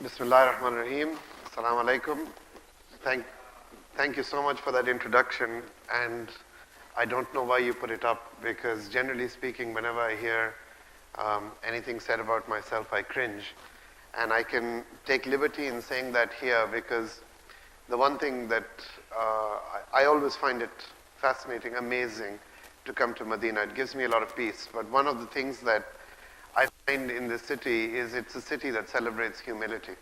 Bismillah ar-Rahman ar-Rahim. Assalamu alaikum. Thank you so much for that introduction. And I don't know why you put it up, because generally speaking, whenever I hear anything said about myself, I cringe. And I can take liberty in saying that here, because the one thing that I always find it fascinating, amazing to come to Madinah. It gives me a lot of peace. But one of the things that I find in this city is it's a city that celebrates humility.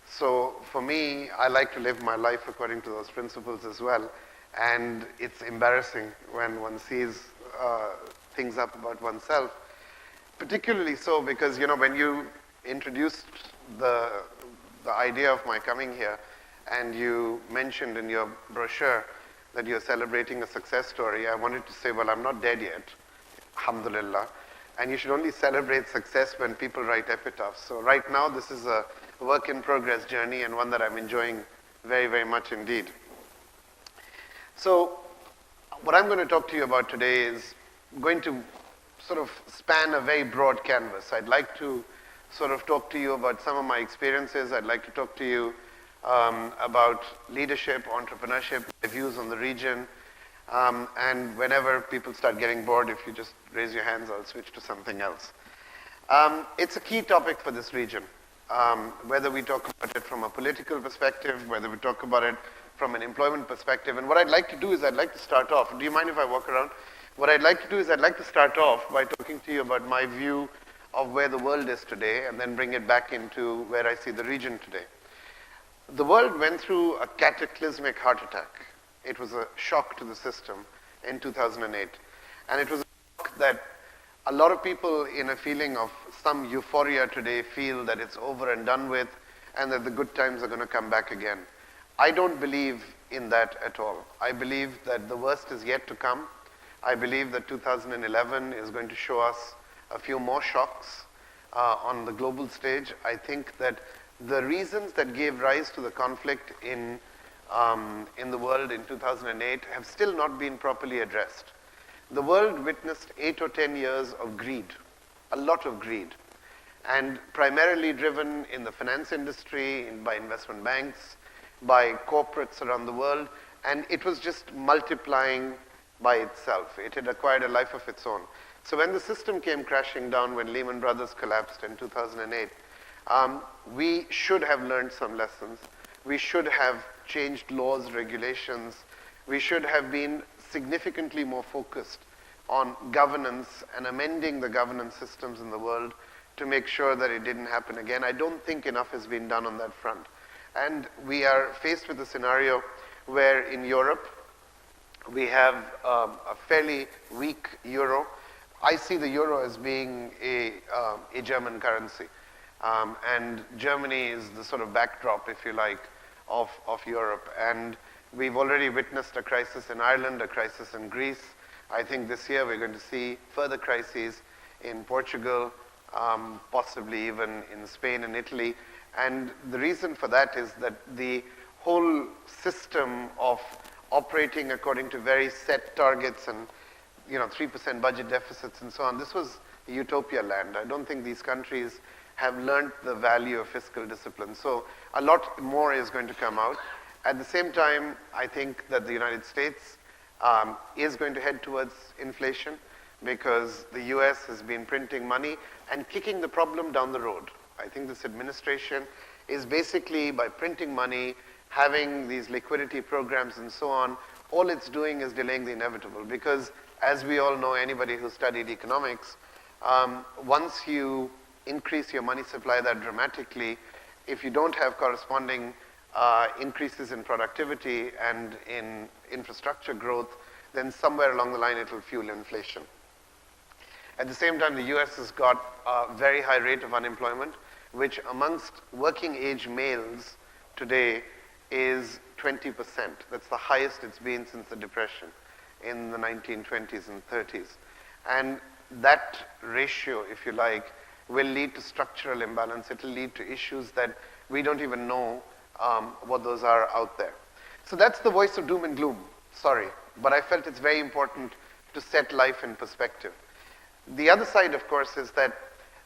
So for me, I like to live my life according to those principles as well. And it's embarrassing when one sees things up about oneself. Particularly so because, when you introduced the idea of my coming here, and you mentioned in your brochure that you're celebrating a success story, I wanted to say, well, I'm not dead yet, alhamdulillah. And you should only celebrate success when people write epitaphs. So right now, this is a work in progress journey, and one that I'm enjoying very, very much indeed. So what I'm going to talk to you about today is going to sort of span a very broad canvas. I'd like to sort of talk to you about some of my experiences. I'd like to talk to you about leadership, entrepreneurship, my views on the region. And whenever people start getting bored, if you just raise your hands, I'll switch to something else. It's a key topic for this region, whether we talk about it from a political perspective, whether we talk about it from an employment perspective. And what I'd like to do is I'd like to start off. Do you mind if I walk around? What I'd like to do is I'd like to start off by talking to you about my view of where the world is today, and then bring it back into where I see the region today. The world went through a cataclysmic heart attack. It was a shock to the system in 2008. And it was a shock that a lot of people, in a feeling of some euphoria today, feel that it's over and done with, and that the good times are going to come back again. I don't believe in that at all. I believe that the worst is yet to come. I believe that 2011 is going to show us a few more shocks on the global stage. I think that the reasons that gave rise to the conflict in the world in 2008 have still not been properly addressed. The world witnessed 8 or 10 years of greed, a lot of greed, and primarily driven in the finance industry, by investment banks, by corporates around the world, and it was just multiplying by itself. It had acquired a life of its own. So when the system came crashing down, when Lehman Brothers collapsed in 2008, we should have learned some lessons. We should have changed laws, regulations. We should have been significantly more focused on governance and amending the governance systems in the world to make sure that it didn't happen again. I don't think enough has been done on that front. And we are faced with a scenario where in Europe, we have a fairly weak euro. I see the euro as being a German currency. And Germany is the sort of backdrop, if you like, of Europe. And we've already witnessed a crisis in Ireland, a crisis in Greece. I think this year we're going to see further crises in Portugal, possibly even in Spain and Italy. And the reason for that is that the whole system of operating according to very set targets and 3% budget deficits and so on, this was a utopia land. I don't think these countries have learned the value of fiscal discipline. So a lot more is going to come out. At the same time, I think that the United States is going to head towards inflation because the US has been printing money and kicking the problem down the road. I think this administration is basically, by printing money, having these liquidity programs and so on, all it's doing is delaying the inevitable. Because as we all know, anybody who studied economics, once you increase your money supply that dramatically, if you don't have corresponding increases in productivity and in infrastructure growth, then somewhere along the line it will fuel inflation. At the same time, the US has got a very high rate of unemployment, which amongst working age males today is 20%. That's the highest it's been since the Depression in the 1920s and 30s. And that ratio, if you like, will lead to structural imbalance. It will lead to issues that we don't even know what those are out there. So that's the voice of doom and gloom, sorry. But I felt it's very important to set life in perspective. The other side, of course, is that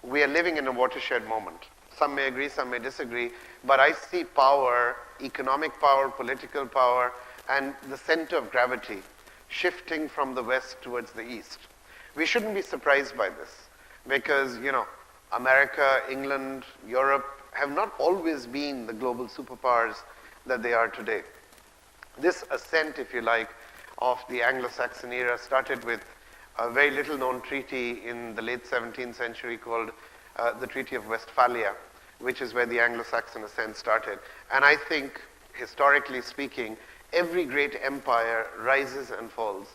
we are living in a watershed moment. Some may agree, some may disagree, but I see power, economic power, political power, and the center of gravity shifting from the west towards the east. We shouldn't be surprised by this because, America, England, Europe have not always been the global superpowers that they are today. This ascent, if you like, of the Anglo-Saxon era started with a very little known treaty in the late 17th century called the Treaty of Westphalia, which is where the Anglo-Saxon ascent started. And I think, historically speaking, every great empire rises and falls.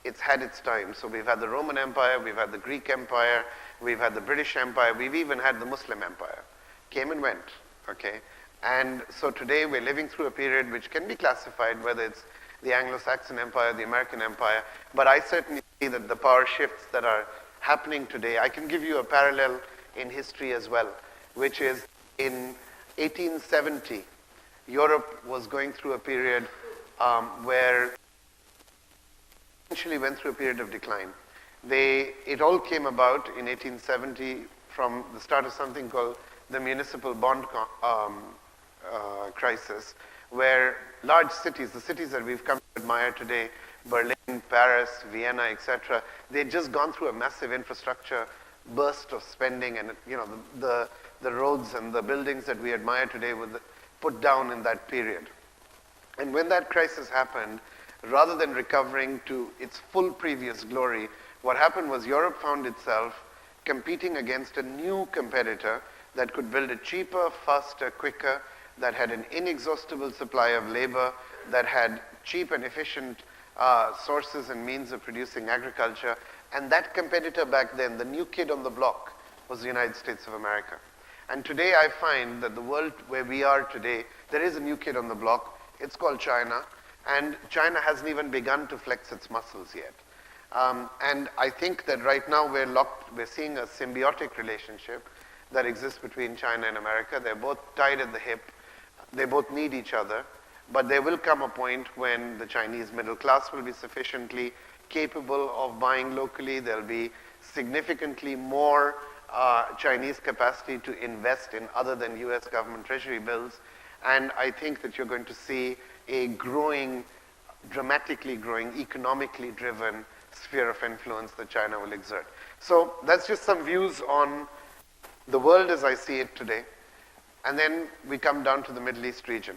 It's had its time. So we've had the Roman Empire, we've had the Greek Empire, we've had the British Empire, we've even had the Muslim Empire. Came and went, okay? And so today we're living through a period which can be classified, whether it's the Anglo-Saxon Empire, the American Empire, but I certainly see that the power shifts that are happening today, I can give you a parallel in history as well, which is in 1870, Europe was going through a period where essentially went through a period of decline. It all came about in 1870 from the start of something called the Municipal bond crisis, where large cities, the cities that we've come to admire today, Berlin, Paris, Vienna, etc., they'd just gone through a massive infrastructure burst of spending, and the roads and the buildings that we admire today were put down in that period. And when that crisis happened, rather than recovering to its full previous glory, what happened was Europe found itself competing against a new competitor that could build it cheaper, faster, quicker, that had an inexhaustible supply of labor, that had cheap and efficient sources and means of producing agriculture. And that competitor back then, the new kid on the block, was the United States of America. And today I find that the world where we are today, there is a new kid on the block. It's called China. And China hasn't even begun to flex its muscles yet. And I think that right now we're seeing a symbiotic relationship that exists between China and America. They're both tied at the hip. They both need each other. But there will come a point when the Chinese middle class will be sufficiently capable of buying locally. There'll be significantly more Chinese capacity to invest in other than US government treasury bills. And I think that you're going to see a dramatically growing, economically driven sphere of influence that China will exert. So that's just some views on the world as I see it today. And then we come down to the Middle East region.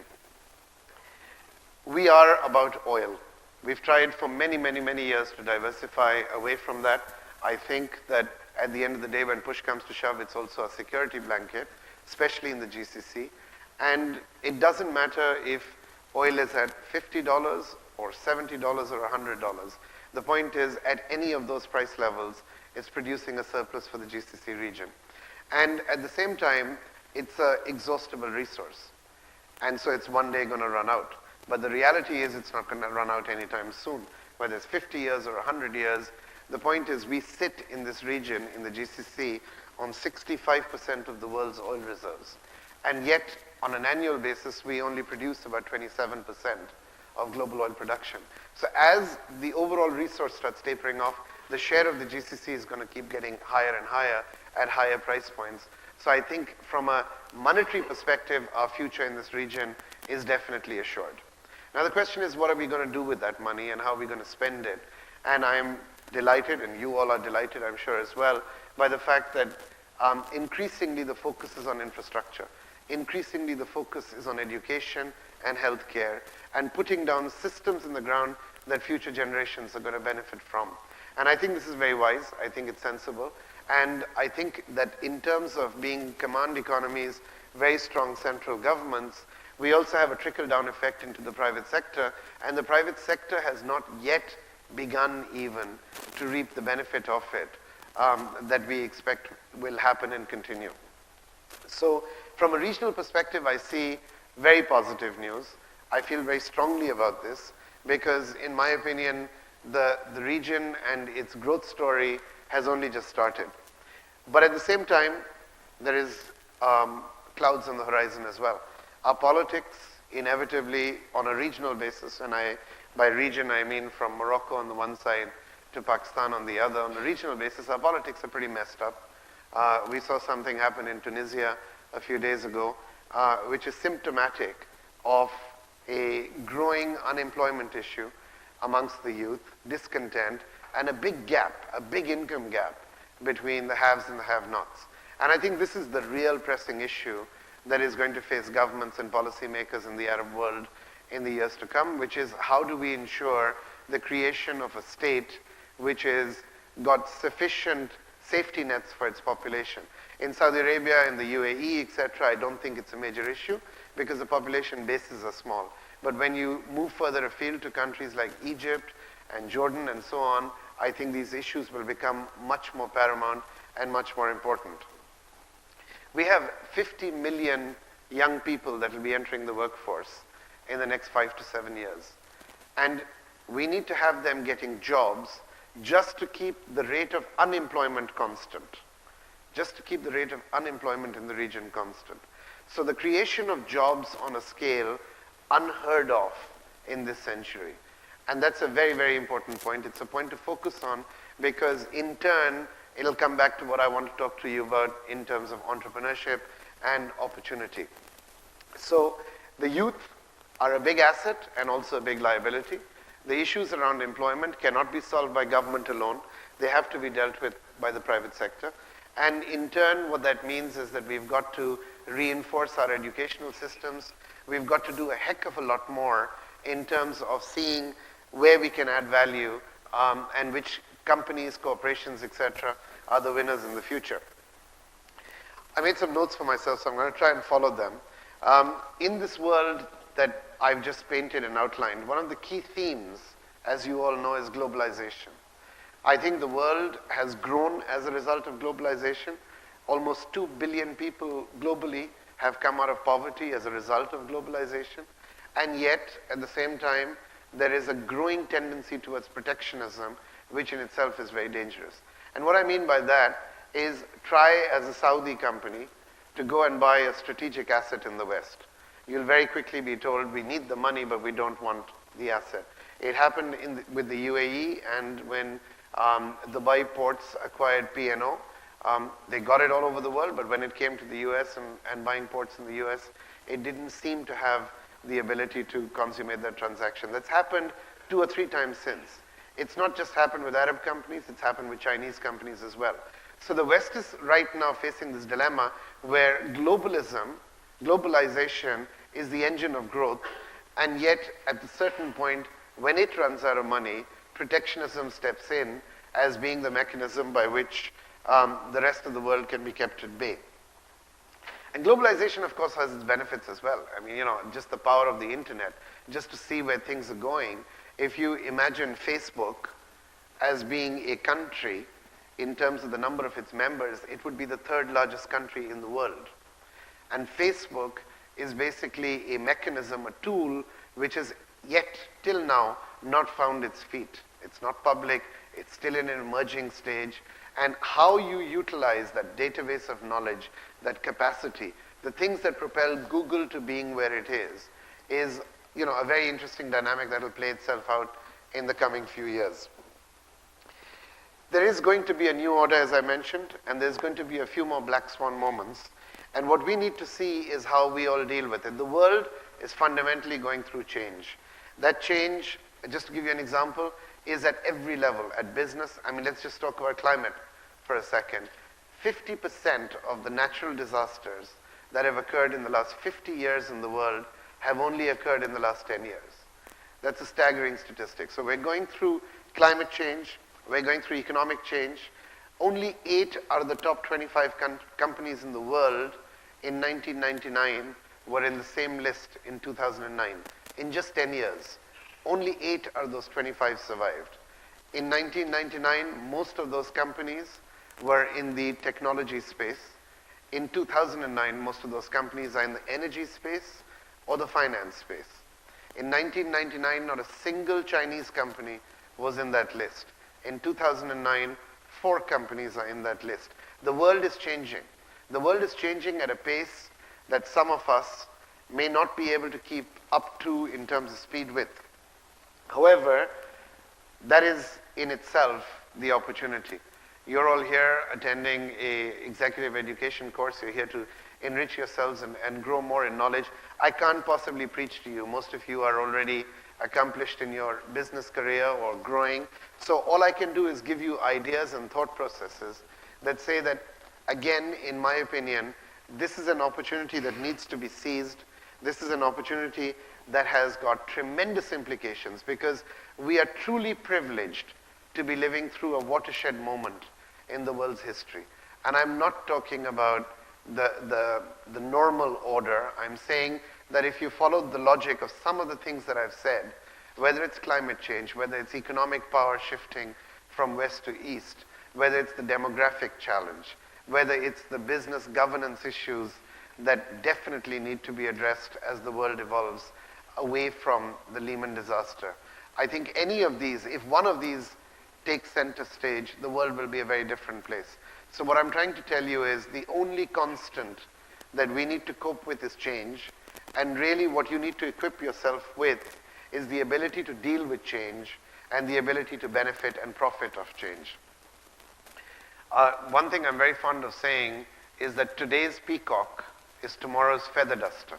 We are about oil. We've tried for many, many, many years to diversify away from that. I think that at the end of the day, when push comes to shove, it's also a security blanket, especially in the GCC. And it doesn't matter if oil is at $50 or $70 or $100. The point is, at any of those price levels, it's producing a surplus for the GCC region. And at the same time, it's an exhaustible resource. And so it's one day going to run out. But the reality is it's not going to run out anytime soon. Whether it's 50 years or 100 years, the point is we sit in this region, in the GCC, on 65% of the world's oil reserves. And yet, on an annual basis, we only produce about 27% of global oil production. So as the overall resource starts tapering off, the share of the GCC is going to keep getting higher and higher at higher price points. So I think from a monetary perspective, our future in this region is definitely assured. Now the question is, what are we going to do with that money and how are we going to spend it? And I am delighted, and you all are delighted, I'm sure as well, by the fact that increasingly the focus is on infrastructure. Increasingly the focus is on education and healthcare and putting down systems in the ground that future generations are going to benefit from. And I think this is very wise. I think it's sensible. And I think that in terms of being command economies, very strong central governments, we also have a trickle-down effect into the private sector, and the private sector has not yet begun even to reap the benefit of it that we expect will happen and continue. So from a regional perspective, I see very positive news. I feel very strongly about this because, in my opinion, the region and its growth story has only just started. But at the same time, there is clouds on the horizon as well. Our politics, inevitably, on a regional basis, and by region I mean from Morocco on the one side to Pakistan on the other, on a regional basis, our politics are pretty messed up. We saw something happen in Tunisia a few days ago, which is symptomatic of a growing unemployment issue amongst the youth, discontent, and a big gap, a big income gap between the haves and the have-nots. And I think this is the real pressing issue that is going to face governments and policymakers in the Arab world in the years to come, which is how do we ensure the creation of a state which is got sufficient safety nets for its population. In Saudi Arabia, in the UAE, etc., I don't think it's a major issue because the population bases are small. But when you move further afield to countries like Egypt and Jordan and so on, I think these issues will become much more paramount and much more important. We have 50 million young people that will be entering the workforce in the next 5 to 7 years. And we need to have them getting jobs just to keep the rate of unemployment constant. Just to keep the rate of unemployment in the region constant. So the creation of jobs on a scale unheard of in this century. And that's a very, very important point. It's a point to focus on because in turn, it'll come back to what I want to talk to you about in terms of entrepreneurship and opportunity. So the youth are a big asset and also a big liability. The issues around employment cannot be solved by government alone. They have to be dealt with by the private sector. And in turn, what that means is that we've got to reinforce our educational systems. We've got to do a heck of a lot more in terms of seeing where we can add value and which companies, corporations, etc. are the winners in the future. I made some notes for myself, so I'm going to try and follow them. In this world that I've just painted and outlined, one of the key themes, as you all know, is globalization. I think the world has grown as a result of globalization. Almost 2 billion people globally have come out of poverty as a result of globalization. And yet, at the same time, there is a growing tendency towards protectionism, which in itself is very dangerous. And what I mean by that is try as a Saudi company to go and buy a strategic asset in the West. You'll very quickly be told, we need the money, but we don't want the asset. It happened with the UAE, and when Dubai ports acquired P&O, they got it all over the world, but when it came to the US and buying ports in the US, it didn't seem to have the ability to consummate that transaction. That's happened 2 or 3 times since. It's not just happened with Arab companies, it's happened with Chinese companies as well. So the West is right now facing this dilemma where globalization is the engine of growth, and yet at a certain point, when it runs out of money, protectionism steps in as being the mechanism by which the rest of the world can be kept at bay. And globalization, of course, has its benefits as well. I mean, just the power of the internet, just to see where things are going. If you imagine Facebook as being a country in terms of the number of its members, it would be the 3rd largest country in the world. And Facebook is basically a mechanism, a tool, which has yet till now not found its feet. It's not public, it's still in an emerging stage. And how you utilize that database of knowledge, that capacity, the things that propel Google to being where it is a very interesting dynamic that will play itself out in the coming few years. There is going to be a new order, as I mentioned, and there's going to be a few more black swan moments. And what we need to see is how we all deal with it. The world is fundamentally going through change. That change, just to give you an example, is at every level, at business. I mean, let's just talk about climate for a second. 50% of the natural disasters that have occurred in the last 50 years in the world have only occurred in the last 10 years. That's a staggering statistic. So we're going through climate change, we're going through economic change. Only 8 out of the top 25 companies in the world in 1999 were in the same list in 2009. In just 10 years, only 8 out of those 25 survived. In 1999, most of those companies were in the technology space. In 2009, most of those companies are in the energy space or the finance space. In 1999, not a single Chinese company was in that list. In 2009, 4 companies are in that list. The world is changing. The world is changing at a pace that some of us may not be able to keep up to in terms of speed with. However, that is in itself the opportunity. You're all here attending an executive education course. You're here to enrich yourselves and grow more in knowledge. I can't possibly preach to you. Most of you are already accomplished in your business career or growing. So all I can do is give you ideas and thought processes that say that, again, in my opinion, this is an opportunity that needs to be seized. This is an opportunity that has got tremendous implications because we are truly privileged to be living through a watershed moment in the world's history. And I'm not talking about the normal order. I'm saying that if you followed the logic of some of the things that I've said, whether it's climate change, whether it's economic power shifting from west to east, whether it's the demographic challenge, whether it's the business governance issues that definitely need to be addressed as the world evolves away from the Lehman disaster. I think any of these, if one of these takes center stage, the world will be a very different place. So what I'm trying to tell you is the only constant that we need to cope with is change, and really what you need to equip yourself with is the ability to deal with change and the ability to benefit and profit of change. One thing I'm very fond of saying is that today's peacock is tomorrow's feather duster.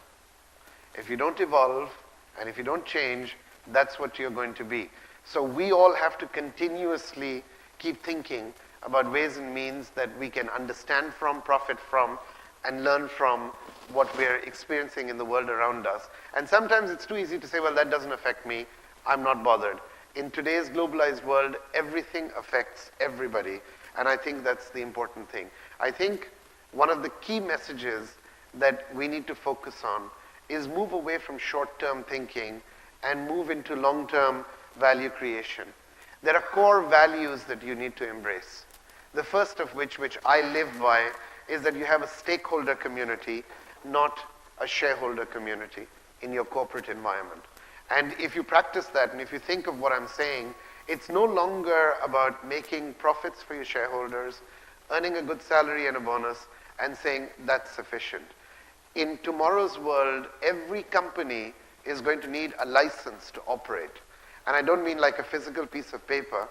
If you don't evolve and if you don't change, that's what you're going to be. So we all have to continuously keep thinking about ways and means that we can understand from, profit from, and learn from what we're experiencing in the world around us. And sometimes it's too easy to say, well, that doesn't affect me, I'm not bothered. In today's globalized world, everything affects everybody, and I think that's the important thing. I think one of the key messages that we need to focus on is move away from short-term thinking and move into long-term value creation. There are core values that you need to embrace. The first of which I live by, is that you have a stakeholder community, not a shareholder community in your corporate environment. And if you practice that, and if you think of what I'm saying, it's no longer about making profits for your shareholders, earning a good salary and a bonus, and saying that's sufficient. In tomorrow's world, every company is going to need a license to operate. And I don't mean like a physical piece of paper.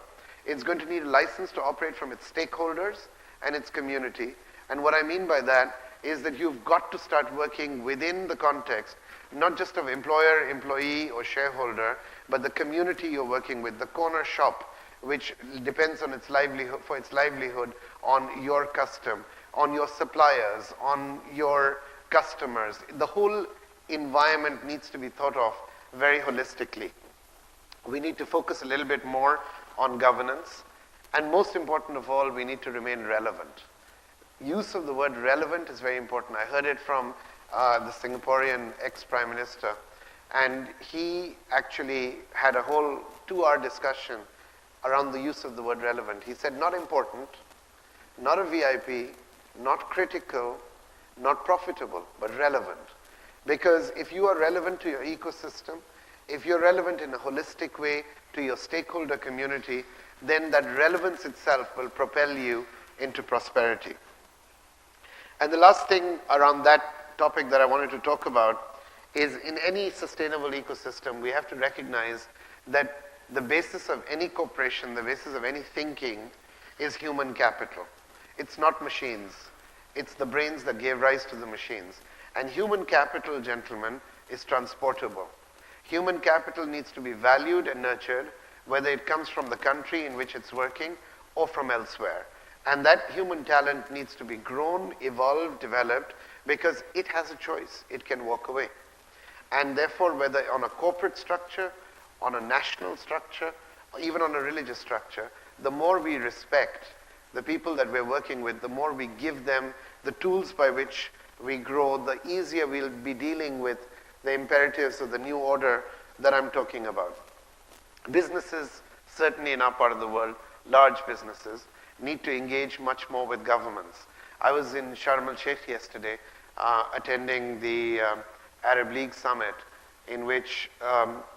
It's going to need a license to operate from its stakeholders and its community. And what I mean by that is that you've got to start working within the context, not just of employer, employee, or shareholder, but the community you're working with, the corner shop, which depends on its livelihood, for its livelihood, on your custom, on your suppliers, on your customers. The whole environment needs to be thought of very holistically. We need to focus a little bit more on governance, and most important of all, we need to remain relevant. Use of the word relevant is very important. I heard it from the Singaporean ex-Prime Minister, and he actually had a whole 2-hour discussion around the use of the word relevant. He said not important, not a VIP, not critical, not profitable, but relevant. Because if you are relevant to your ecosystem, if you're relevant in a holistic way to your stakeholder community, then that relevance itself will propel you into prosperity. And the last thing around that topic that I wanted to talk about is in any sustainable ecosystem, we have to recognize that the basis of any corporation, the basis of any thinking is human capital. It's not machines. It's the brains that gave rise to the machines. And human capital, gentlemen, is transportable. Human capital needs to be valued and nurtured, whether it comes from the country in which it's working or from elsewhere. And that human talent needs to be grown, evolved, developed, because it has a choice. It can walk away. And therefore, whether on a corporate structure, on a national structure, or even on a religious structure, the more we respect the people that we're working with, the more we give them the tools by which we grow, the easier we'll be dealing with the imperatives of the new order that I'm talking about. Businesses, certainly in our part of the world, large businesses, need to engage much more with governments. I was in Sharm el-Sheikh yesterday attending the Arab League Summit, in which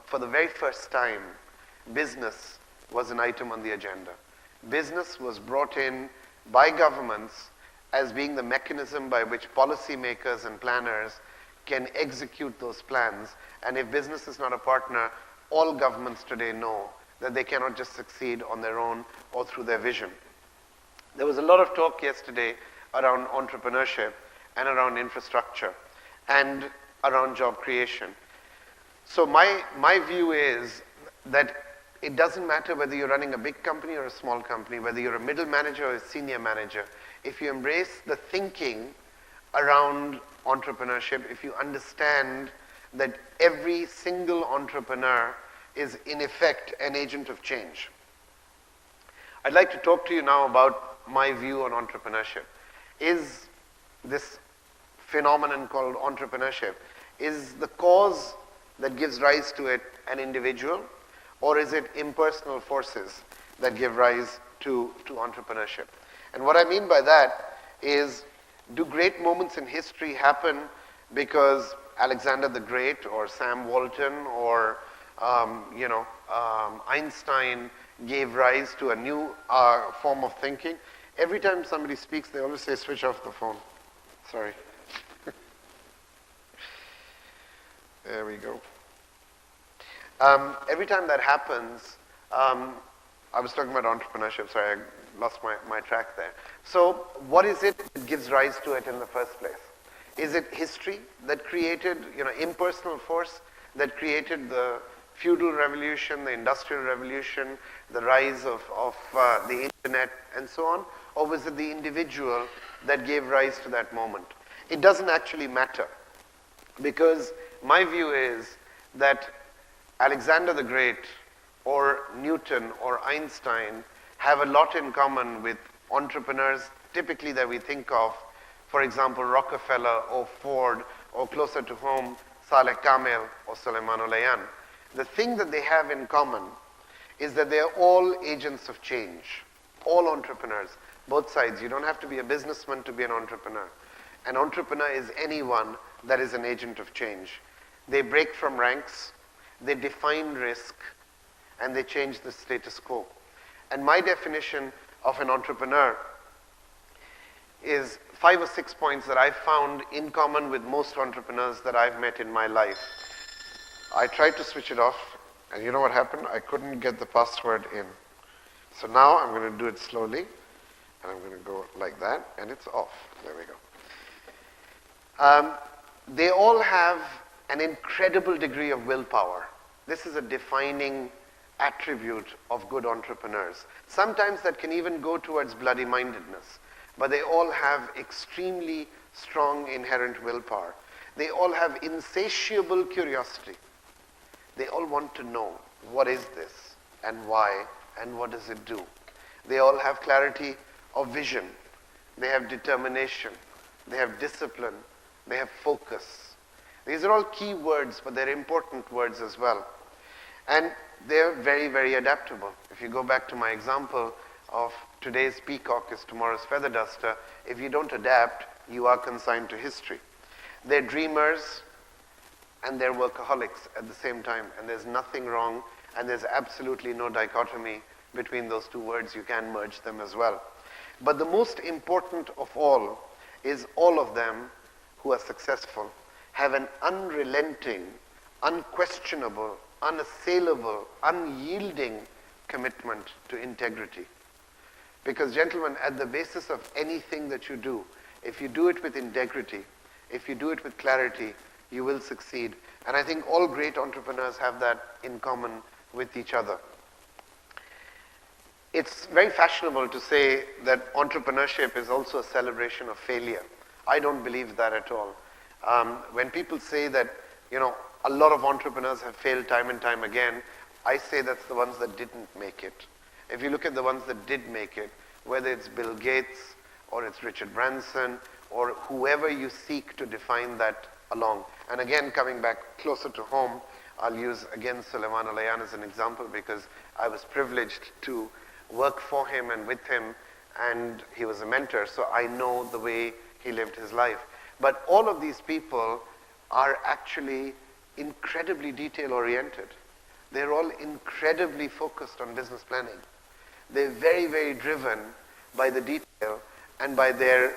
for the very first time, business was an item on the agenda. Business was brought in by governments as being the mechanism by which policymakers and planners can execute those plans. And if business is not a partner, all governments today know that they cannot just succeed on their own or through their vision. There was a lot of talk yesterday around entrepreneurship, and around infrastructure and around job creation. So my view is that it doesn't matter whether you're running a big company or a small company, whether you're a middle manager or a senior manager. If you embrace the thinking around entrepreneurship, if you understand that every single entrepreneur is in effect an agent of change. I'd like to talk to you now about my view on entrepreneurship. Is this phenomenon called entrepreneurship, is the cause that gives rise to it an individual, or is it impersonal forces that give rise to entrepreneurship? And what I mean by that is, do great moments in history happen because Alexander the Great or Sam Walton or Einstein gave rise to a new form of thinking? Every time somebody speaks, they always say, switch off the phone. Sorry. There we go. Every time that happens, I was talking about entrepreneurship, sorry, I lost my track there. So what is it that gives rise to it in the first place? Is it history that created, impersonal force that created the feudal revolution, the industrial revolution, the rise of the internet and so on? Or was it the individual that gave rise to that moment? It doesn't actually matter, because my view is that Alexander the Great or Newton or Einstein have a lot in common with entrepreneurs typically that we think of, for example, Rockefeller or Ford, or closer to home, Saleh Kamel or Suleiman Olayan. The thing that they have in common is that they are all agents of change, all entrepreneurs, both sides. You don't have to be a businessman to be an entrepreneur. An entrepreneur is anyone that is an agent of change. They break from ranks, they define risk, and they change the status quo. And my definition of an entrepreneur is 5 or 6 points that I've found in common with most entrepreneurs that I've met in my life. I tried to switch it off, and you know what happened? I couldn't get the password in. So now I'm going to do it slowly, and I'm going to go like that, and it's off. There we go. They all have an incredible degree of willpower. This is a defining attribute of good entrepreneurs. Sometimes that can even go towards bloody-mindedness, but they all have extremely strong inherent willpower. They all have insatiable curiosity. They all want to know, what is this, and why, and what does it do? They all have clarity of vision. They have determination. They have discipline. They have focus. These are all key words, but they're important words as well. And they're very, very adaptable. If you go back to my example of today's peacock is tomorrow's feather duster, if you don't adapt, you are consigned to history. They're dreamers and they're workaholics at the same time, and there's nothing wrong, and there's absolutely no dichotomy between those two words. You can merge them as well. But the most important of all is all of them who are successful have an unrelenting, unquestionable, unassailable, unyielding commitment to integrity. Because, gentlemen, at the basis of anything that you do, if you do it with integrity, if you do it with clarity, you will succeed. And I think all great entrepreneurs have that in common with each other. It's very fashionable to say that entrepreneurship is also a celebration of failure. I don't believe that at all. When people say that, a lot of entrepreneurs have failed time and time again, I say that's the ones that didn't make it. If you look at the ones that did make it, whether it's Bill Gates or it's Richard Branson or whoever you seek to define that along. And again, coming back closer to home, I'll use again Suleiman Olayan as an example, because I was privileged to work for him and with him, and he was a mentor, so I know the way he lived his life. But all of these people are actually incredibly detail-oriented. They're all incredibly focused on business planning. They're very, very driven by the detail and by their,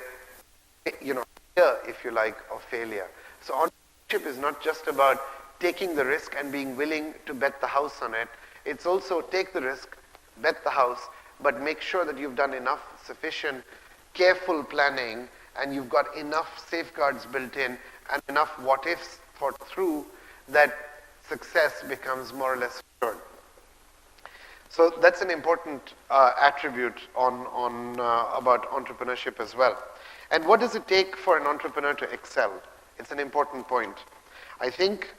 fear, if you like, of failure. So entrepreneurship is not just about taking the risk and being willing to bet the house on it. It's also take the risk, bet the house, but make sure that you've done enough sufficient careful planning and you've got enough safeguards built in and enough what-ifs thought through that success becomes more or less assured. So that's an important attribute about entrepreneurship as well. And what does it take for an entrepreneur to excel? It's an important point. I think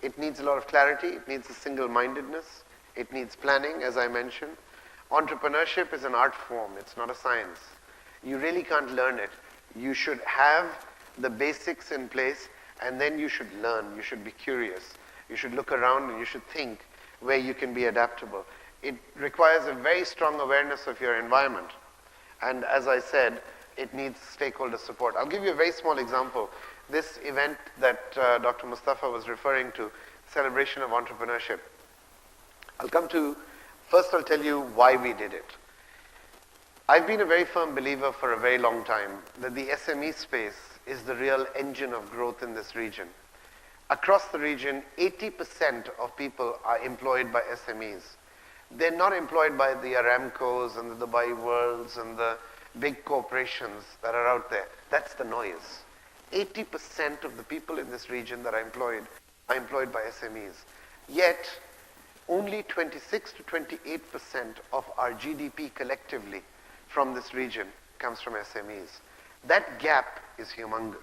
it needs a lot of clarity, it needs a single-mindedness, it needs planning, as I mentioned. Entrepreneurship is an art form, it's not a science. You really can't learn it. You should have the basics in place, and then you should learn, you should be curious. You should look around and you should think where you can be adaptable. It requires a very strong awareness of your environment. And as I said, it needs stakeholder support. I'll give you a very small example. This event that Dr. Mustafa was referring to, celebration of entrepreneurship. First I'll tell you why we did it. I've been a very firm believer for a very long time that the SME space is the real engine of growth in this region. Across the region, 80% of people are employed by SMEs. They're not employed by the Aramcos and the Dubai Worlds and the big corporations that are out there. That's the noise. 80% of the people in this region that are employed by SMEs. Yet, only 26 to 28% of our GDP collectively from this region comes from SMEs. That gap is humongous.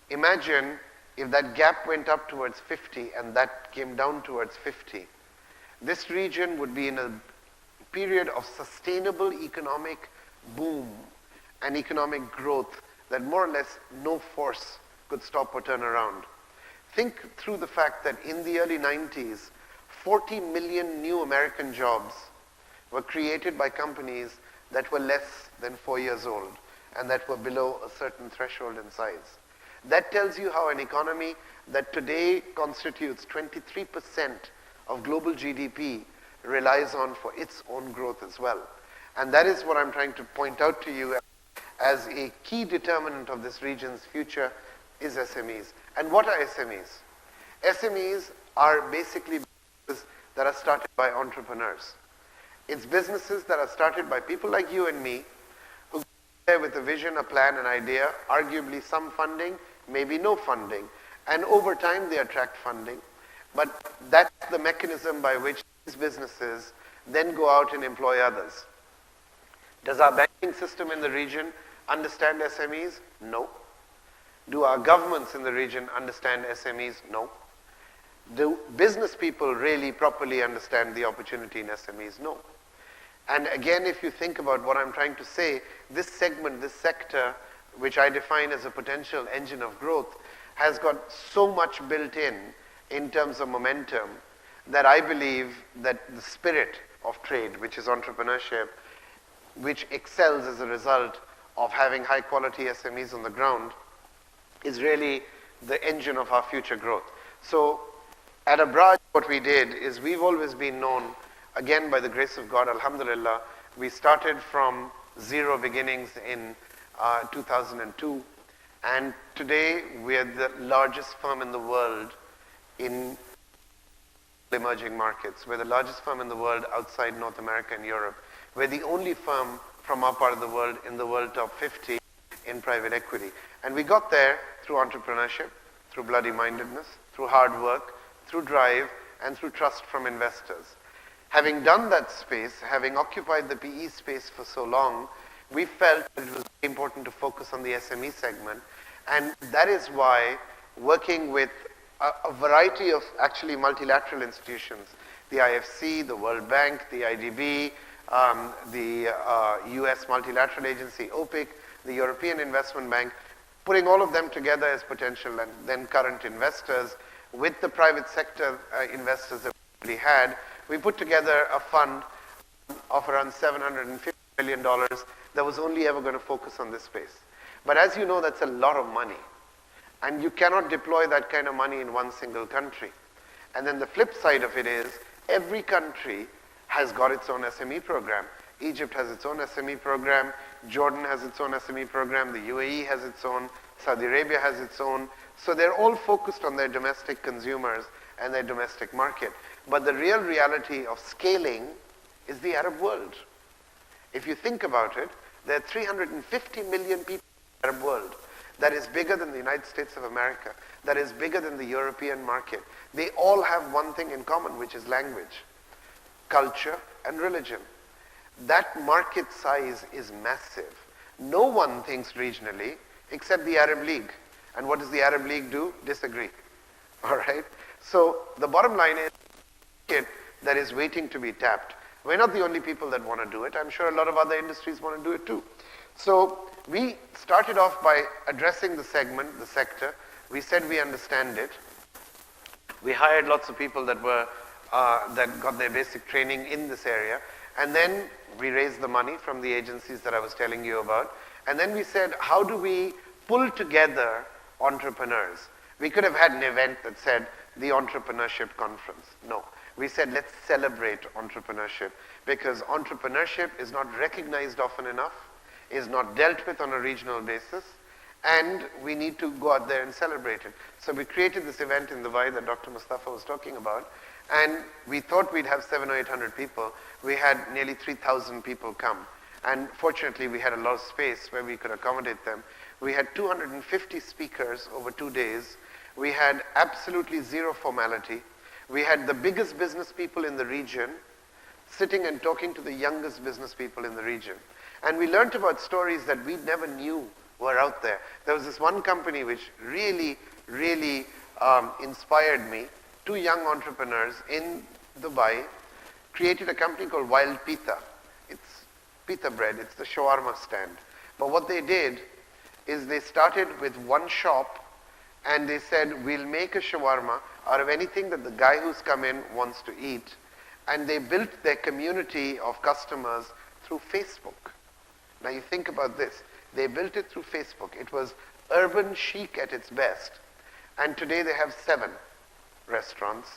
Imagine if that gap went up towards 50 and that came down towards 50, this region would be in a period of sustainable economic boom and economic growth that more or less no force could stop or turn around. Think through the fact that in the early 90s, 40 million new American jobs were created by companies that were less than 4 years old and that were below a certain threshold in size. That tells you how an economy that today constitutes 23% of global GDP relies on for its own growth as well. And that is what I'm trying to point out to you as a key determinant of this region's future is SMEs. And what are SMEs? SMEs are basically businesses that are started by entrepreneurs. It's businesses that are started by people like you and me who go there with a vision, a plan, an idea, arguably some funding, maybe no funding. And over time they attract funding. But that's the mechanism by which these businesses then go out and employ others. Does our banking system in the region understand SMEs? No. Do our governments in the region understand SMEs? No. Do business people really properly understand the opportunity in SMEs? No. And again, if you think about what I'm trying to say, this segment, this sector, which I define as a potential engine of growth, has got so much built in terms of momentum, that I believe that the spirit of trade, which is entrepreneurship, which excels as a result of having high quality SMEs on the ground, is really the engine of our future growth. So at Abraaj, what we did is we've always been known, again by the grace of God, alhamdulillah, we started from zero beginnings in 2002, and today we are the largest firm in the world in emerging markets. We're the largest firm in the world outside North America and Europe. We're the only firm from our part of the world in the world top 50 in private equity. And we got there through entrepreneurship, through bloody mindedness, through hard work, through drive, and through trust from investors. Having done that space, having occupied the PE space for so long, we felt that it was important to focus on the SME segment. And that is why working with a variety of actually multilateral institutions, the IFC, the World Bank, the IDB, the US Multilateral Agency, OPIC, the European Investment Bank, putting all of them together as potential and then current investors with the private sector investors that we had, we put together a fund of around $750 million that was only ever going to focus on this space. But as you know, that's a lot of money. And you cannot deploy that kind of money in one single country. And then the flip side of it is, every country has got its own SME program. Egypt has its own SME program, Jordan has its own SME program, the UAE has its own, Saudi Arabia has its own. So they're all focused on their domestic consumers and their domestic market. But the real reality of scaling is the Arab world. If you think about it, there are 350 million people Arab world, that is bigger than the United States of America, that is bigger than the European market. They all have one thing in common, which is language, culture, and religion. That market size is massive. No one thinks regionally except the Arab League. And what does the Arab League do? Disagree. All right? So the bottom line is a market that is waiting to be tapped. We're not the only people that want to do it. I'm sure a lot of other industries want to do it too. So we started off by addressing the segment, the sector. We said we understand it. We hired lots of people that got their basic training in this area. And then we raised the money from the agencies that I was telling you about. And then we said, how do we pull together entrepreneurs? We could have had an event that said the Entrepreneurship Conference. No. We said, let's celebrate entrepreneurship, because entrepreneurship is not recognized often enough, is not dealt with on a regional basis, and we need to go out there and celebrate it. So we created this event in Dubai that Dr. Mustafa was talking about, and we thought we'd have 700 or 800 people. We had nearly 3,000 people come. And fortunately, we had a lot of space where we could accommodate them. We had 250 speakers over 2 days. We had absolutely zero formality. We had the biggest business people in the region sitting and talking to the youngest business people in the region. And we learned about stories that we never knew were out there. There was this one company which really inspired me. 2 young entrepreneurs in Dubai created a company called Wild Pita. It's pita bread, it's the shawarma stand. But what they did is they started with one shop, and they said, we'll make a shawarma out of anything that the guy who's come in wants to eat. And they built their community of customers through Facebook. Now you think about this. They built it through Facebook. It was urban chic at its best. And today they have 7 restaurants.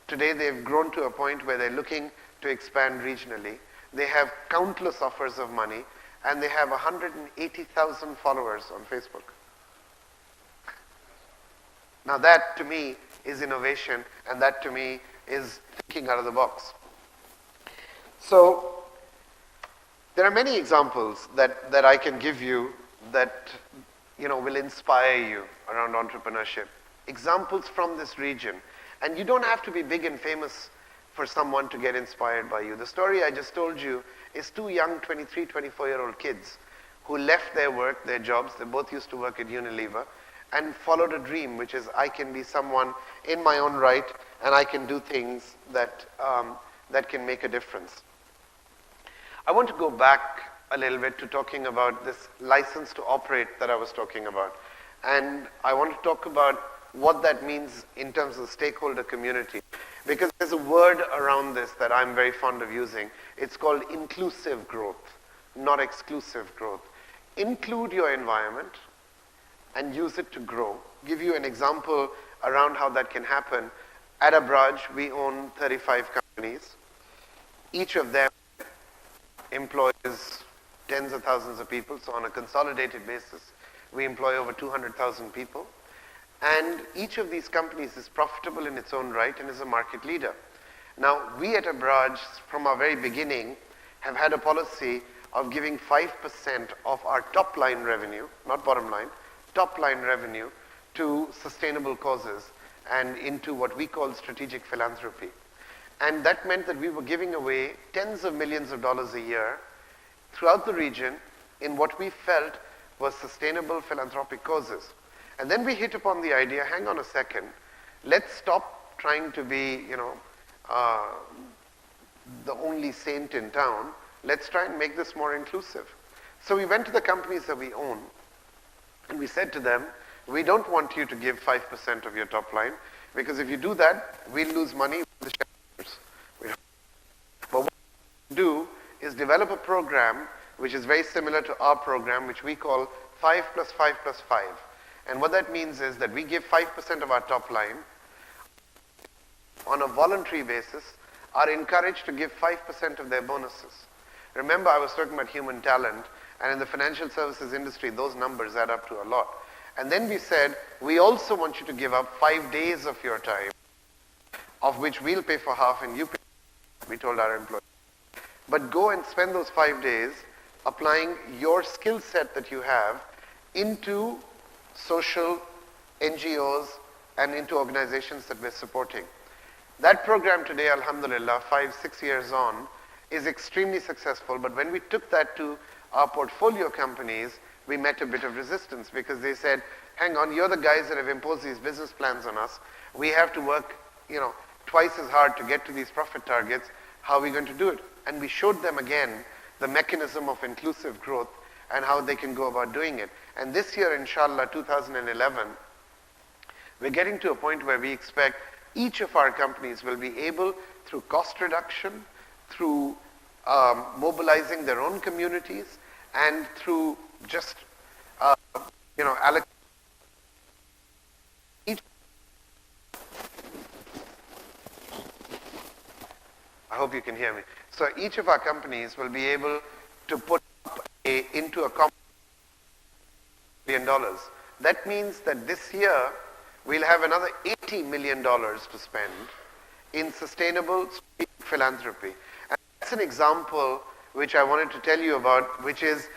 Today they've grown to a point where they're looking to expand regionally. They have countless offers of money, and they have 180,000 followers on Facebook. Now that to me is innovation, and that to me is thinking out of the box. So there are many examples that I can give you that will inspire you around entrepreneurship. Examples from this region. And you don't have to be big and famous for someone to get inspired by you. The story I just told you is 2 young 23, 24-year-old kids who left their work, their jobs. They both used to work at Unilever, and followed a dream, which is, I can be someone in my own right, and I can do things that can make a difference. I want to go back a little bit to talking about this license to operate that I was talking about. And I want to talk about what that means in terms of the stakeholder community. Because there's a word around this that I'm very fond of using. It's called inclusive growth, not exclusive growth. Include your environment and use it to grow. Give you an example around how that can happen. At Abraaj, we own 35 companies. Each of them employs tens of thousands of people. So on a consolidated basis, we employ over 200,000 people. And each of these companies is profitable in its own right and is a market leader. Now, we at Abraaj, from our very beginning, have had a policy of giving 5% of our top line revenue, not bottom line, top line revenue to sustainable causes and into what we call strategic philanthropy. And that meant that we were giving away tens of millions of dollars a year throughout the region in what we felt was sustainable philanthropic causes. And then we hit upon the idea, hang on a second, let's stop trying to be, the only saint in town. Let's try and make this more inclusive. So we went to the companies that we own, and we said to them, we don't want you to give 5% of your top line, because if you do that, we'll lose money with the shareholders. But what we do is develop a program which is very similar to our program, which we call 5 + 5 + 5. And what that means is that we give 5% of our top line on a voluntary basis, are encouraged to give 5% of their bonuses. Remember, I was talking about human talent, and in the financial services industry, those numbers add up to a lot. And then we said, we also want you to give up 5 days of your time, of which we'll pay for half and you pay for half, we told our employees. But go and spend those 5 days applying your skill set that you have into social NGOs and into organizations that we're supporting. That program today, alhamdulillah, 5-6 years on, is extremely successful, but when we took that to our portfolio companies, we met a bit of resistance because they said, hang on, you're the guys that have imposed these business plans on us. We have to work, twice as hard to get to these profit targets. How are we going to do it? And we showed them again the mechanism of inclusive growth and how they can go about doing it. And this year, inshallah, 2011, we're getting to a point where we expect each of our companies will be able, through cost reduction, through mobilizing their own communities, and through just, allocating each. I hope you can hear me. So each of our companies will be able to put into a $1 million. That means that this year we'll have another $80 million to spend in sustainable philanthropy. And that's an example which I wanted to tell you about, which is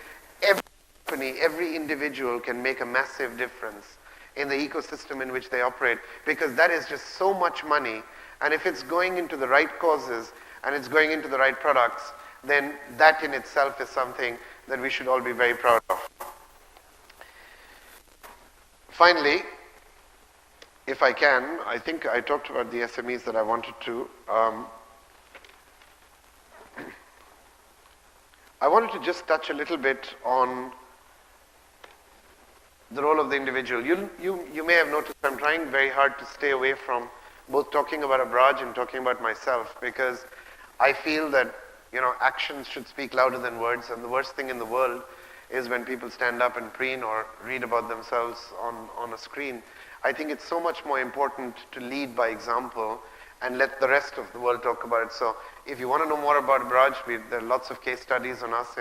every company, every individual can make a massive difference in the ecosystem in which they operate, because that is just so much money. And if it's going into the right causes and it's going into the right products, then that in itself is something that we should all be very proud of. Finally, if I can, I think I talked about the SMEs that I wanted to. I wanted to just touch a little bit on the role of the individual. You may have noticed I'm trying very hard to stay away from both talking about Abraaj and talking about myself, because I feel that actions should speak louder than words, and the worst thing in the world is when people stand up and preen or read about themselves on a screen. I think it's so much more important to lead by example and let the rest of the world talk about it. So if you want to know more about Abraaj, there are lots of case studies on us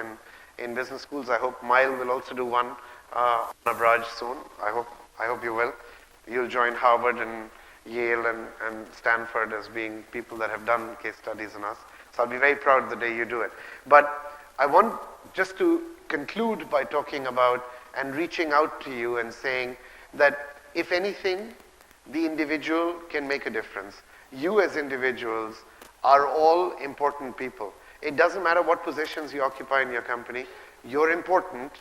in business schools. I hope Mile will also do one on Abraaj soon. I hope you will. You'll join Harvard and Yale and Stanford as being people that have done case studies on us. So I'll be very proud the day you do it. But I want just to conclude by talking about and reaching out to you and saying that if anything, the individual can make a difference. You as individuals are all important people. It doesn't matter what positions you occupy in your company. You're important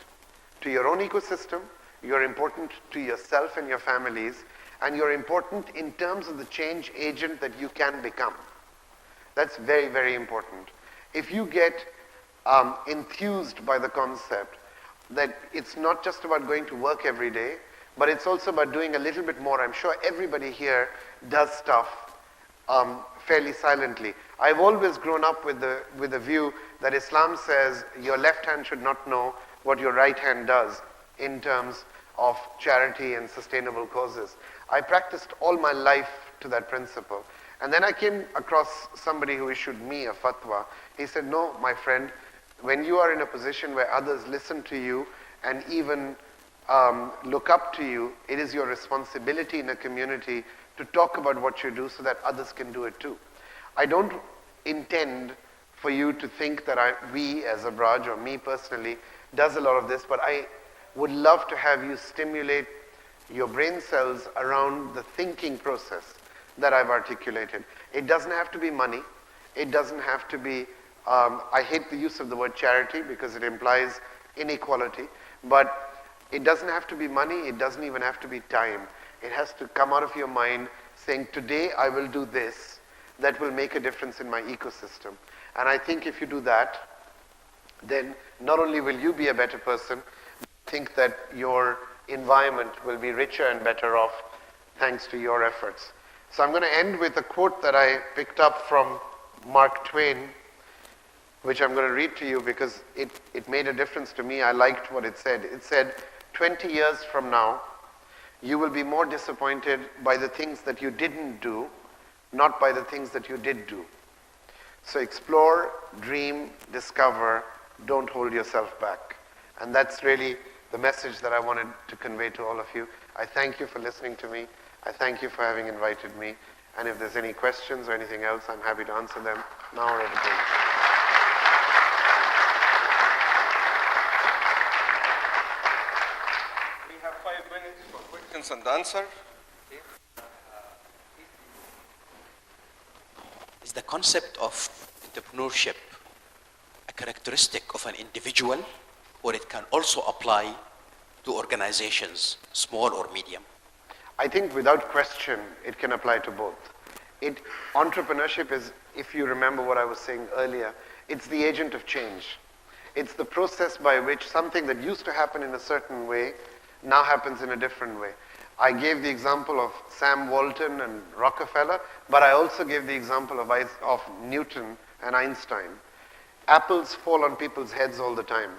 to your own ecosystem. You're important to yourself and your families. And you're important in terms of the change agent that you can become. That's very, very important. If you get enthused by the concept that it's not just about going to work every day, but it's also about doing a little bit more. I'm sure everybody here does stuff fairly silently. I've always grown up with the view that Islam says your left hand should not know what your right hand does in terms of charity and sustainable causes. I practiced all my life to that principle. And then I came across somebody who issued me a fatwa. He said, no, my friend, when you are in a position where others listen to you and even look up to you, it is your responsibility in a community to talk about what you do so that others can do it too. I don't intend for you to think that we as Abraaj or me personally does a lot of this, but I would love to have you stimulate your brain cells around the thinking process that I've articulated. It doesn't have to be money. It doesn't have to be, I hate the use of the word charity because it implies inequality, but it doesn't have to be money. It doesn't even have to be time. It has to come out of your mind saying, today I will do this that will make a difference in my ecosystem. And I think if you do that, then not only will you be a better person, but I think that your environment will be richer and better off thanks to your efforts. So I'm going to end with a quote that I picked up from Mark Twain, which I'm going to read to you because it made a difference to me. I liked what it said. It said, 20 years from now, you will be more disappointed by the things that you didn't do, not by the things that you did do. So explore, dream, discover, don't hold yourself back. And that's really the message that I wanted to convey to all of you. I thank you for listening to me. I thank you for having invited me. And if there's any questions or anything else, I'm happy to answer them now or at the end. 5 minutes for questions and answer. Is the concept of entrepreneurship a characteristic of an individual, or it can also apply to organizations, small or medium? I think without question, it can apply to both. Entrepreneurship is, if you remember what I was saying earlier, it's the agent of change. It's the process by which something that used to happen in a certain way now happens in a different way. I gave the example of Sam Walton and Rockefeller, but I also gave the example of Newton and Einstein. Apples fall on people's heads all the time.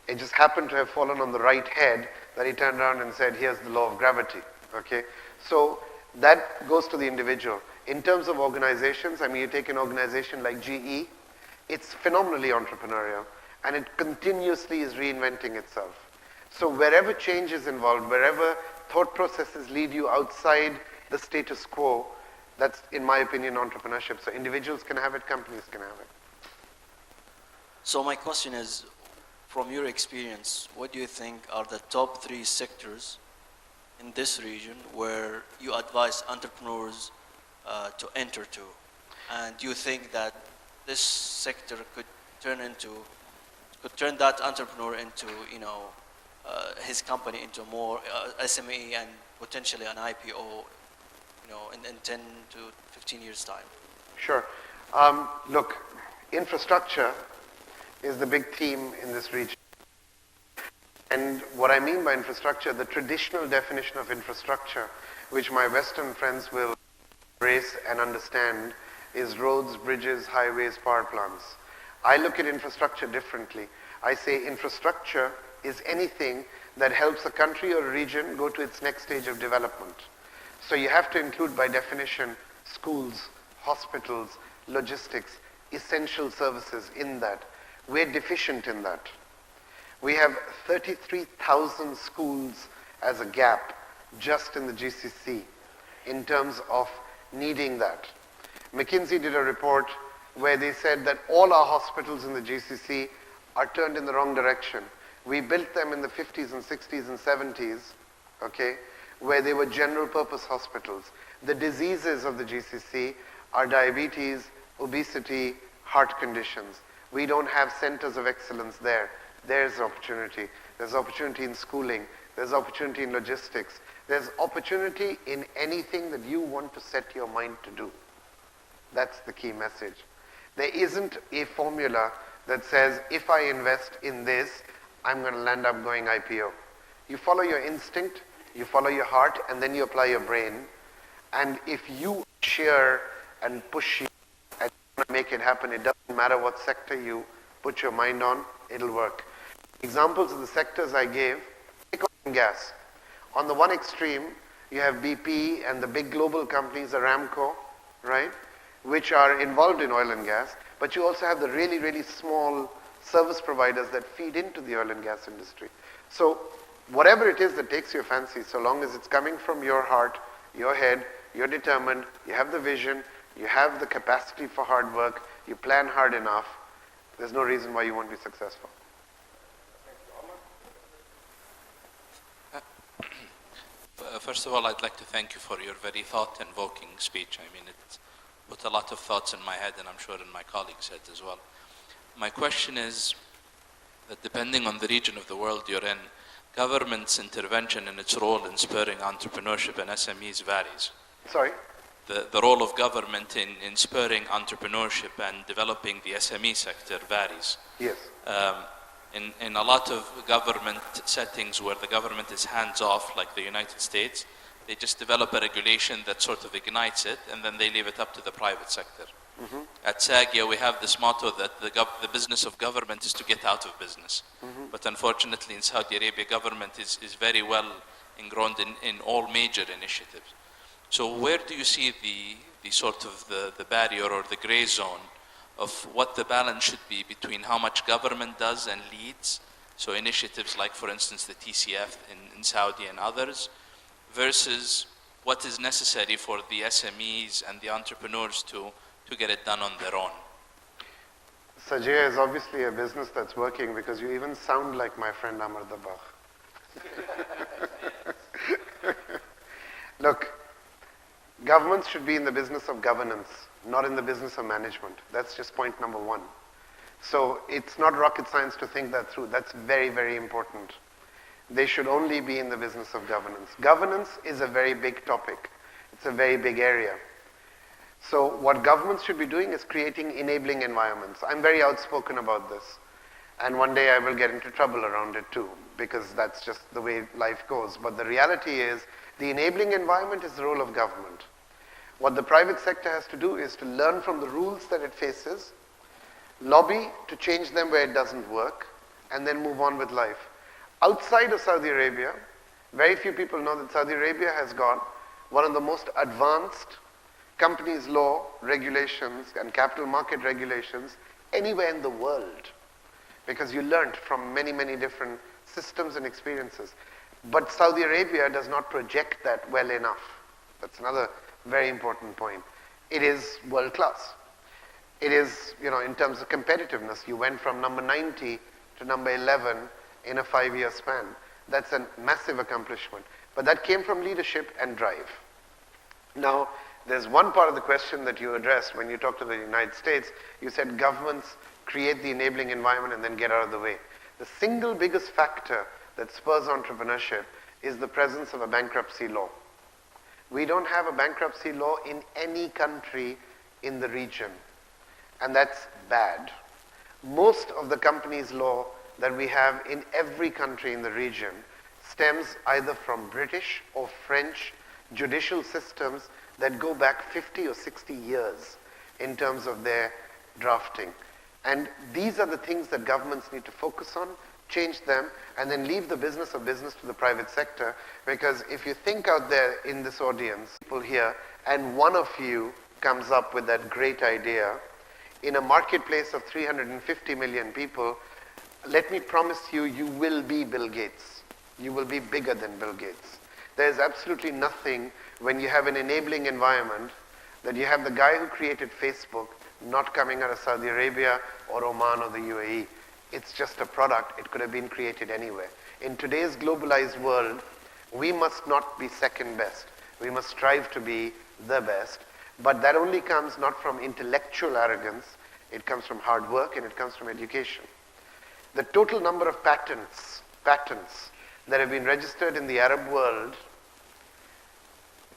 It just happened to have fallen on the right head that he turned around and said, here's the law of gravity. Okay? So that goes to the individual. In terms of organizations, I mean, you take an organization like GE, it's phenomenally entrepreneurial, and it continuously is reinventing itself. So wherever change is involved, wherever thought processes lead you outside the status quo, that's, in my opinion, entrepreneurship. So individuals can have it, companies can have it. So my question is, from your experience, what do you think are the top 3 sectors in this region where you advise entrepreneurs to enter to? And do you think that this sector could turn that entrepreneur into, his company into more SME and potentially an IPO, in 10 to 15 years' time? Sure. Look, infrastructure is the big theme in this region. And what I mean by infrastructure, the traditional definition of infrastructure, which my Western friends will embrace and understand, is roads, bridges, highways, power plants. I look at infrastructure differently. I say infrastructure is anything that helps a country or a region go to its next stage of development. So you have to include, by definition, schools, hospitals, logistics, essential services in that. We're deficient in that. We have 33,000 schools as a gap just in the GCC in terms of needing that. McKinsey did a report where they said that all our hospitals in the GCC are turned in the wrong direction. We built them in the 50s and 60s and 70s, okay, where they were general purpose hospitals. The diseases of the GCC are diabetes, obesity, heart conditions. We don't have centers of excellence there. There's opportunity. There's opportunity in schooling. There's opportunity in logistics. There's opportunity in anything that you want to set your mind to do. That's the key message. There isn't a formula that says, if I invest in this, I'm going to end up going IPO. You follow your instinct, you follow your heart, and then you apply your brain. And if you cheer and push and make it happen, it doesn't matter what sector you put your mind on, it'll work. Examples of the sectors I gave, take oil and gas. On the one extreme, you have BP and the big global companies, Aramco, right, which are involved in oil and gas, but you also have the really, really small service providers that feed into the oil and gas industry. So whatever it is that takes your fancy, so long as it's coming from your heart, your head, you're determined, you have the vision, you have the capacity for hard work, you plan hard enough, there's no reason why you won't be successful. First of all, I'd like to thank you for your very thought-invoking speech. I mean, it put a lot of thoughts in my head, and I'm sure in my colleagues' head as well. My question is that depending on the region of the world you're in, government's intervention and its role in spurring entrepreneurship and SMEs varies. Sorry? The role of government in spurring entrepreneurship and developing the SME sector varies. Yes. In a lot of government settings where the government is hands-off, like the United States, they just develop a regulation that sort of ignites it, and then they leave it up to the private sector. Mm-hmm. At SAGIA, we have this motto that the business of government is to get out of business. Mm-hmm. But unfortunately, in Saudi Arabia, government is very well ingrained in all major initiatives. So where do you see the sort of the barrier or the gray zone of what the balance should be between how much government does and leads, so initiatives like, for instance, the TCF in Saudi and others, versus what is necessary for the SMEs and the entrepreneurs to get it done on their own? Sajia is obviously a business that's working because you even sound like my friend Amar Dabakh. Look, governments should be in the business of governance, not in the business of management. That's just point number one. So it's not rocket science to think that through. That's very, very important. They should only be in the business of governance. Governance is a very big topic. It's a very big area. So what governments should be doing is creating enabling environments. I'm very outspoken about this. And one day I will get into trouble around it too, because that's just the way life goes. But the reality is, the enabling environment is the role of government. What the private sector has to do is to learn from the rules that it faces, lobby to change them where it doesn't work, and then move on with life. Outside of Saudi Arabia, very few people know that Saudi Arabia has got one of the most advanced companies law regulations and capital market regulations anywhere in the world, because you learned from many, many different systems and experiences. But Saudi Arabia does not project that well enough. That's another very important point. It is world class. It is, in terms of competitiveness, you went from number 90 to number 11 in a 5-year span. That's a massive accomplishment. But that came from leadership and drive. Now, there's one part of the question that you addressed when you talked to the United States. You said governments create the enabling environment and then get out of the way. The single biggest factor that spurs entrepreneurship is the presence of a bankruptcy law. We don't have a bankruptcy law in any country in the region, and that's bad. Most of the companies law that we have in every country in the region stems either from British or French judicial systems that go back 50 or 60 years in terms of their drafting. And these are the things that governments need to focus on, change them, and then leave the business of business to the private sector. Because if you think out there in this audience, people here, and one of you comes up with that great idea, in a marketplace of 350 million people, let me promise you, you will be Bill Gates. You will be bigger than Bill Gates. There's absolutely nothing when you have an enabling environment that you have the guy who created Facebook not coming out of Saudi Arabia or Oman or the UAE. It's just a product. It could have been created anywhere. In today's globalized world, we must not be second best. We must strive to be the best. But that only comes not from intellectual arrogance. It comes from hard work, and it comes from education. The total number of patents that have been registered in the Arab world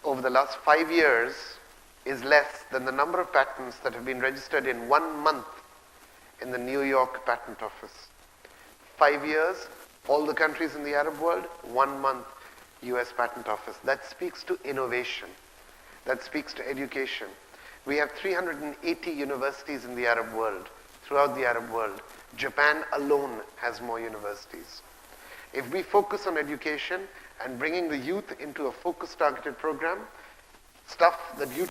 over the last 5 years is less than the number of patents that have been registered in 1 month in the New York Patent Office. 5 years, all the countries in the Arab world, 1 month, US Patent Office. That speaks to innovation. That speaks to education. We have 380 universities in the Arab world, throughout the Arab world. Japan alone has more universities. If we focus on education and bringing the youth into a focused, targeted program, stuff that you,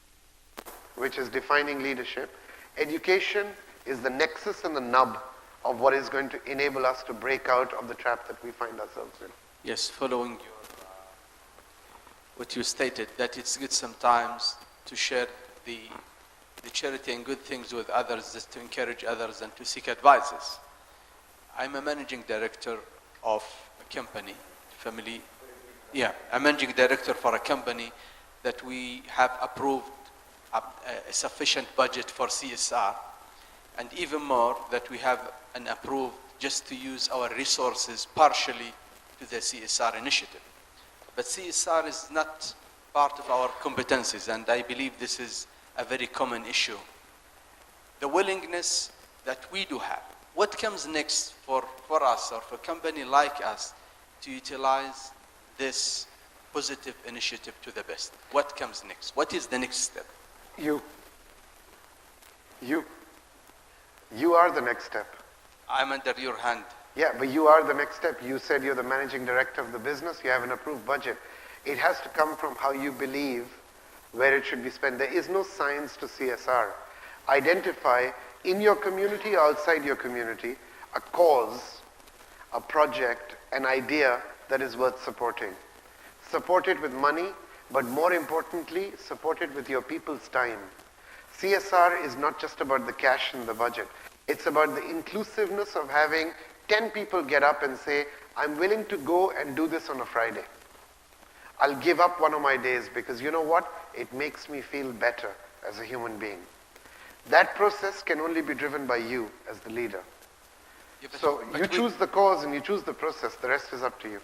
which is defining leadership, education is the nexus and the nub of what is going to enable us to break out of the trap that we find ourselves in. Yes, following what you stated, that it's good sometimes to share the charity and good things with others, just to encourage others and to seek advices. I'm a managing director of a company, I'm managing director for a company that we have approved a sufficient budget for CSR, and even more that we have an approved just to use our resources partially to the CSR initiative. But CSR is not part of our competencies, and I believe this is a very common issue. The willingness that we do have. What comes next for us or for a company like us to utilize this positive initiative to the best? What comes next? What is the next step? You are the next step. I'm under your hand. Yeah, but you are the next step. You said you're the managing director of the business. You have an approved budget. It has to come from how you believe where it should be spent. There is no science to CSR. Identify in your community or outside your community a cause, a project, an idea that is worth supporting. Support it with money, but more importantly, support it with your people's time. CSR is not just about the cash in the budget. It's about the inclusiveness of having 10 people get up and say, I'm willing to go and do this on a Friday. I'll give up one of my days because you know what? It makes me feel better as a human being. That process can only be driven by you as the leader. Yeah, So you choose the cause and you choose the process. The rest is up to you.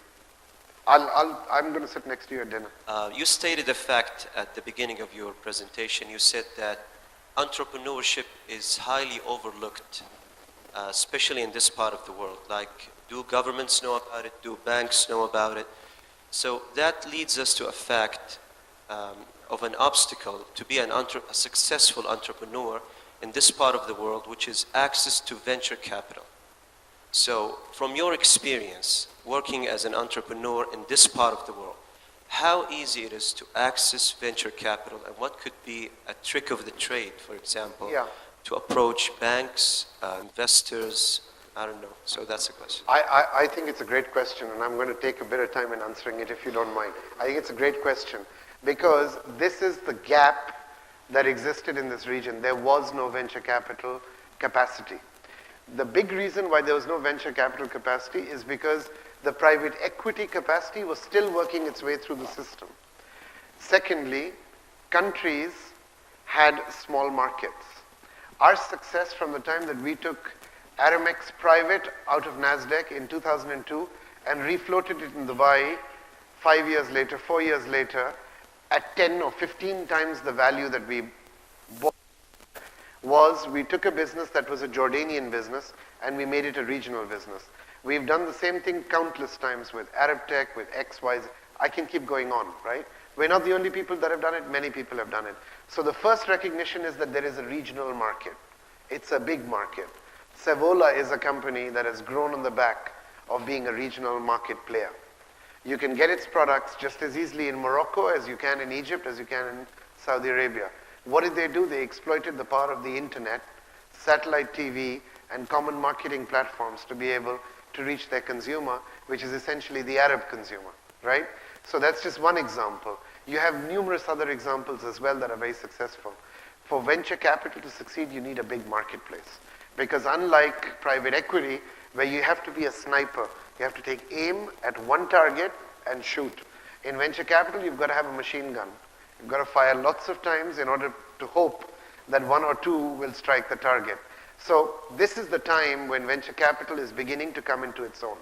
I'm going to sit next to you at dinner. You stated a fact at the beginning of your presentation. You said that entrepreneurship is highly overlooked, especially in this part of the world. Like, do governments know about it? Do banks know about it? So that leads us to a fact of an obstacle to be a successful entrepreneur in this part of the world, which is access to venture capital. So from your experience working as an entrepreneur in this part of the world, how easy it is to access venture capital, and what could be a trick of the trade, for example, to approach banks, investors, I don't know. So that's the question. I think it's a great question, and I'm going to take a bit of time in answering it if you don't mind. I think it's a great question because this is the gap that existed in this region. There was no venture capital capacity. The big reason why there was no venture capital capacity is because the private equity capacity was still working its way through the system. Secondly, countries had small markets. Our success from the time that we took Aramex private out of NASDAQ in 2002 and refloated it in Dubai 5 years later, 4 years later, at 10 or 15 times the value that we bought, was we took a business that was a Jordanian business and we made it a regional business. We've done the same thing countless times with Arab Tech, with XYZ. I can keep going on, right? We're not the only people that have done it. Many people have done it. So the first recognition is that there is a regional market. It's a big market. Savola is a company that has grown on the back of being a regional market player. You can get its products just as easily in Morocco as you can in Egypt, as you can in Saudi Arabia. What did they do? They exploited the power of the internet, satellite TV, and common marketing platforms to be able to reach their consumer, which is essentially the Arab consumer, right? So that's just one example. You have numerous other examples as well that are very successful. For venture capital to succeed, you need a big marketplace. Because unlike private equity, where you have to be a sniper, you have to take aim at one target and shoot. In venture capital, you've got to have a machine gun. You've got to fire lots of times in order to hope that one or two will strike the target. So this is the time when venture capital is beginning to come into its own.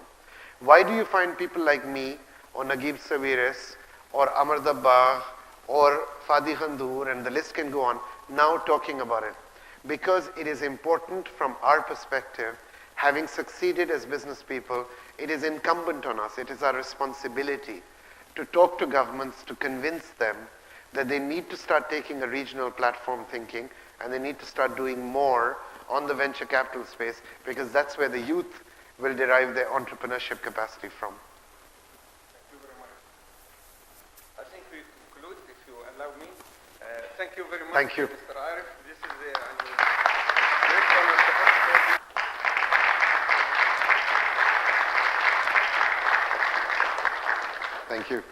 Why do you find people like me, or Naguib Sawiris, or Amar Dabbagh, or Fadi Khandour, and the list can go on, now talking about it? Because it is important from our perspective, having succeeded as business people, it is incumbent on us, it is our responsibility to talk to governments, to convince them that they need to start taking a regional platform thinking, and they need to start doing more on the venture capital space, because that's where the youth will derive their entrepreneurship capacity from. Thank you very much. I think we conclude, if you allow me. Thank you very much, Thank you. Mr. Arif. This is a great honor to host you. Thank you.